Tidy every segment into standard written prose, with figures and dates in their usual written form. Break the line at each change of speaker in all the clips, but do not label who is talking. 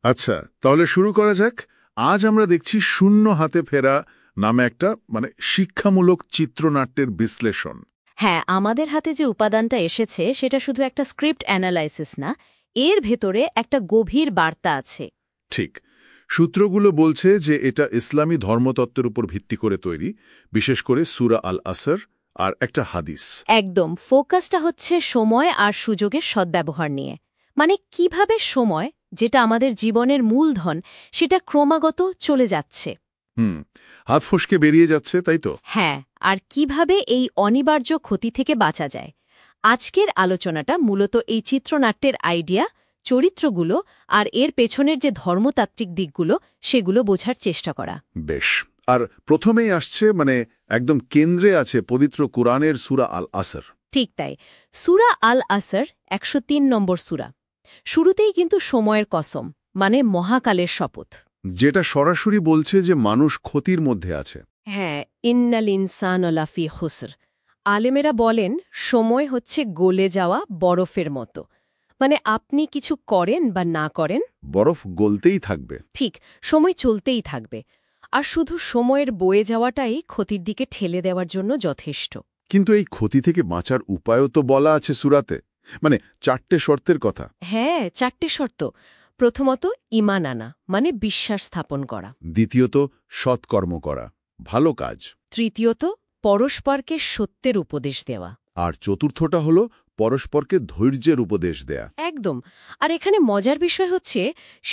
আচ্ছা, তাহলে শুরু করা যাক। আজ আমরা দেখছি শূন্য হাতে ফেরা নামে একটা শিক্ষামূলক চিত্রনাট্যের বিশ্লেষণ।
হ্যাঁ, আমাদের হাতে যে উপাদানটা এসেছে সেটা শুধু একটা স্ক্রিপ্ট অ্যানালাইসিস না, এর ভেতরে একটা গভীর বার্তা আছে।
ঠিক। সূত্রগুলো বলছে যে এটা ইসলামী ধর্মতত্ত্বের উপর ভিত্তি করে তৈরি, বিশেষ করে সূরা আল আসর আর একটা হাদিস।
একদম, ফোকাসটা হচ্ছে সময় আর সুযোগের সদ্ব্যবহার নিয়ে। মানে কিভাবে সময়, যেটা আমাদের জীবনের মূলধন, সেটা ক্রমাগত চলে যাচ্ছে।
হাত ফসকে বেরিয়ে যাচ্ছে, তাই তো?
হ্যাঁ, আর কিভাবে এই অনিবার্য ক্ষতি থেকে বাঁচা যায়। আজকের আলোচনাটা মূলত এই চিত্রনাট্যের আইডিয়া, চরিত্রগুলো আর এর পেছনের যে ধর্মতাত্ত্বিক দিকগুলো সেগুলো বোঝার চেষ্টা করা।
বেশ। আর প্রথমেই আসছে একদম কেন্দ্রে আছে পবিত্র কুরআনের সূরা আল আসর।
ঠিক তাই, সূরা আল আসর ১০৩ নম্বর সূরা। শুরুতেই কিন্তু সময়ের কসম, মানে মহাকালের শপথ,
যেটা সরাসরি বলছে যে মানুষ ক্ষতির মধ্যে আছে।
হ্যাঁ, ইন্নাল ইনসান লাফি হুসর। আলেমেরা বলেন সময় হচ্ছে গলে যাওয়া বরফের মতো। মানে আপনি কিছু করেন বা না করেন,
বরফ গলতেই থাকবে।
ঠিক, সময় চলতেই থাকবে। আর শুধু সময়ের বয়ে যাওয়াটাই ক্ষতির দিকে ঠেলে দেওয়ার জন্য যথেষ্ট।
কিন্তু এই ক্ষতি থেকে বাঁচার উপায়ও তো বলা আছে সূরাতে। 4টে শর্তের কথা।
হ্যাঁ, 4টে শর্ত। প্রথমত ঈমান আনা, মানে বিশ্বাস স্থাপন করা।
দ্বিতীয়ত সৎকর্ম করা, ভালো কাজ।
তৃতীয়ত পরস্পরকে সত্যের উপদেশ দেওয়া।
আর চতুর্থটা হলো পরস্পরকে ধৈর্যের উপদেশ দেয়া।
একদম। আর এখানে মজার বিষয় হচ্ছে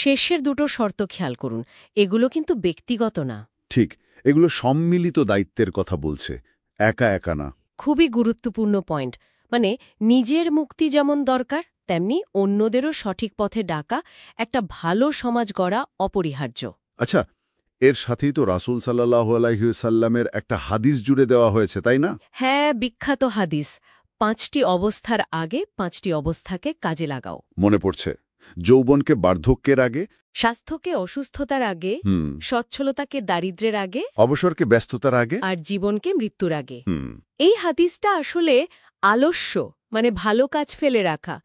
শেষের দুটো শর্ত খেয়াল করুন, এগুলো কিন্তু ব্যক্তিগত না।
ঠিক, এগুলো সম্মিলিত দায়িত্বের কথা বলছে, একা একা না।
খুবই গুরুত্বপূর্ণ পয়েন্ট। মানে নিজের মুক্তি যেমন দরকার, তেমনি অন্যদেরও সঠিক পথে ডাকা, একটা ভালো সমাজ গড়া অপরিহার্য।
আচ্ছা, এর সাথেই তো রাসূল সাল্লাল্লাহু আলাইহি ওয়াসাল্লামের একটা হাদিস জুড়ে দেওয়া হয়েছে, তাই না?
হ্যাঁ, বিখ্যাত হাদিস, 5টি অবস্থার আগে 5টি অবস্থাকে কাজে লাগাও।
মনে পড়ছে, যৌবনকে বার্ধক্যের আগে,
স্বাস্থ্যকে অসুস্থতার আগে, সচ্ছলতাকে দারিদ্র্যের আগে,
অবসরকে ব্যস্ততার আগে,
আর জীবনকে মৃত্যুর আগে। এই হাদিসটা আসলে আলস্য, মানে ভালো কাজ ফেলে রাখা,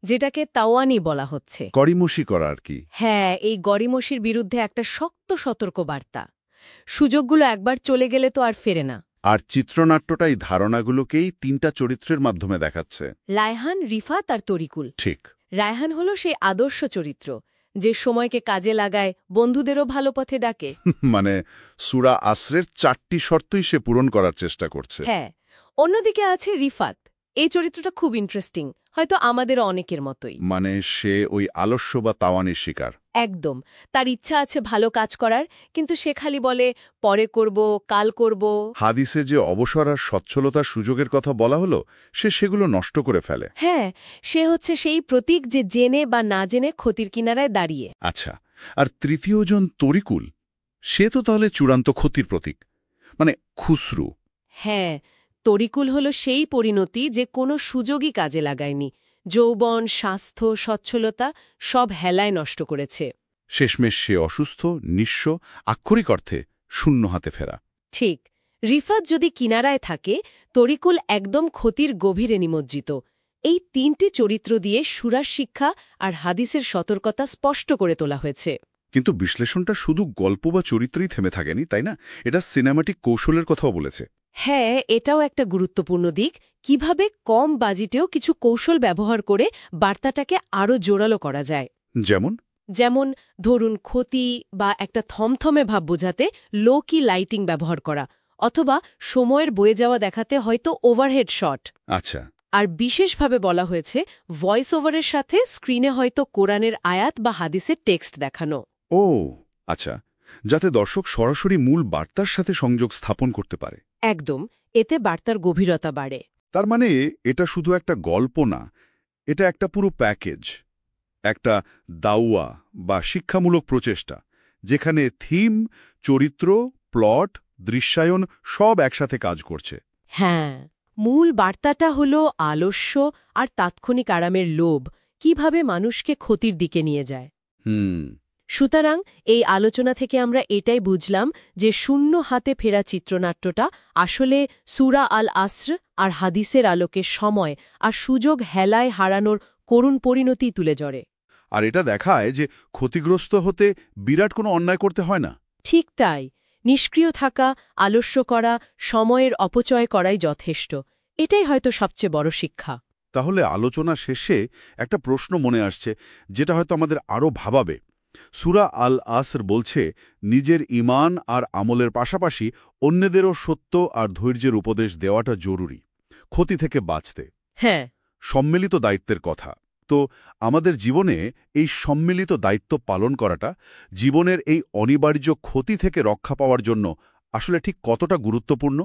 যেটাকে তাওয়ানি বলা হচ্ছে।
করিমসি করা আর কি।
হ্যাঁ, এই গড়িমসির বিরুদ্ধে একটা শক্ত সতর্ক বার্তা। সুযোগগুলো একবার চলে গেলে তো আর ফেরে না।
আর চিত্রনাট্যটা এই ধারণাগুলোকেই 3টা চরিত্রের মাধ্যমে দেখাচ্ছে।
লায়হান, রিফাত আর তরিকুল।
ঠিক।
রায়হান হলো সেই আদর্শ চরিত্র, যে সময়কে কাজে লাগায়, বন্ধুদেরও ভালো পথে ডাকে।
সূরা আসরের 4টি শর্তই সে পূরণ করার চেষ্টা করছে।
হ্যাঁ। অন্যদিকে আছে রিফাত। এই চরিত্রটা খুব ইন্টারেস্টিং, হয়তো আমাদের অনেকের মতোই।
সে ওই আলস্য বা তাওয়ানির শিকার।
একদম। তার ইচ্ছা আছে ভালো কাজ করার, কিন্তু সে খালি বলে পরে করব, কাল করব।
হাদিসে যে অবসর আর সচ্ছলতার সুযোগের কথা বলা হলো, সে সেগুলো নষ্ট করে ফেলে।
হ্যাঁ, সে হচ্ছে সেই প্রতীক যে জেনে বা না জেনে ক্ষতির কিনারায় দাঁড়িয়ে।
আচ্ছা, আর তৃতীয়জন তরিকুল, সে তো তাহলে চূড়ান্ত ক্ষতির প্রতীক, খুসরু।
হ্যাঁ, তরিকুল হলো সেই পরিণতি যে কোনো সুযোগই কাজে লাগায়নি। যৌবন, স্বাস্থ্য, সচ্ছলতা সব হেলায় নষ্ট করেছে।
শেষমেশ সে অসুস্থ, নিঃস্ব, আক্ষরিক অর্থে শূন্য হাতে ফেরা।
ঠিক। রিফাত যদি কিনারায় থাকে, তরিকুল একদম ক্ষতির গভীরে নিমজ্জিত। এই 3টি চরিত্র দিয়ে সূরার শিক্ষা আর হাদিসের সতর্কতা স্পষ্ট করে তোলা হয়েছে।
কিন্তু বিশ্লেষণটা শুধু গল্প বা চরিত্রই থেমে থাকেনি, তাই না? এটা সিনেমাটিক কৌশলের কথাও বলেছে।
হ্যাঁ, এটাও একটা গুরুত্বপূর্ণ দিক, কিভাবে কম বাজেটেও কিছু কৌশল ব্যবহার করে বার্তাটাকে আরও জোরালো করা যায়। যেমন ধরুন, ক্ষতি বা একটা থমথমে ভাব বোঝাতে লো কি লাইটিং ব্যবহার করা, অথবা সময়ের বয়ে যাওয়া দেখাতে হয়তো ওভারহেড শট।
আচ্ছা।
আর বিশেষভাবে বলা হয়েছে ভয়েস ওভারের সাথে স্ক্রিনে হয়তো কোরআনের আয়াত বা হাদিসের টেক্সট দেখানো।
ও আচ্ছা, যাতে দর্শক সরাসরি মূল বার্তার সাথে সংযোগ স্থাপন করতে পারে।
একদম, এতে বার্তার গভীরতা বাড়ে।
তার মানে এটা শুধু একটা গল্প না, এটা একটা পুরো প্যাকেজ, একটা দাওয়া বা শিক্ষামূলক প্রচেষ্টা, যেখানে থিম, চরিত্র, প্লট, দৃশ্যায়ন সব একসাথে কাজ করছে।
হ্যাঁ, মূল বার্তাটা হলো আলস্য আর তাৎক্ষণিক আরামের লোভ কিভাবে মানুষকে ক্ষতির দিকে নিয়ে যায়। সুতরাং এই আলোচনা থেকে আমরা এটাই বুঝলাম যে শূন্য হাতে ফেরা চিত্রনাট্যটা আসলে সূরা আল আসর আর হাদিসের আলোকে সময় আর সুযোগ হেলায় হারানোর করুণ পরিণতি তুলে ধরে।
আর এটা দেখায় যে ক্ষতিগ্রস্ত হতে বিরাট কোনো অন্যায় করতে হয় না।
ঠিক তাই, নিষ্ক্রিয় থাকা, আলস্য করা, সময়ের অপচয় করাই যথেষ্ট। এটাই হয়তো সবচেয়ে বড় শিক্ষা।
তাহলে আলোচনা শেষে একটা প্রশ্ন মনে আসছে, যেটা হয়তো আমাদের আরও ভাবাবে। সূরা আল আসর বলছে, নিজের ঈমান আর আমলের পাশাপাশি অন্যদেরও সত্য আর ধৈর্যের উপদেশ দেওয়াটা জরুরি, ক্ষতি থেকে বাঁচতে।
হ্যাঁ,
সম্মিলিত দায়িত্বের কথা। তো আমাদের জীবনে এই সম্মিলিত দায়িত্ব পালন করাটা, জীবনের এই অনিবার্য ক্ষতি থেকে রক্ষা পাওয়ার জন্য আসলে ঠিক কতটা গুরুত্বপূর্ণ?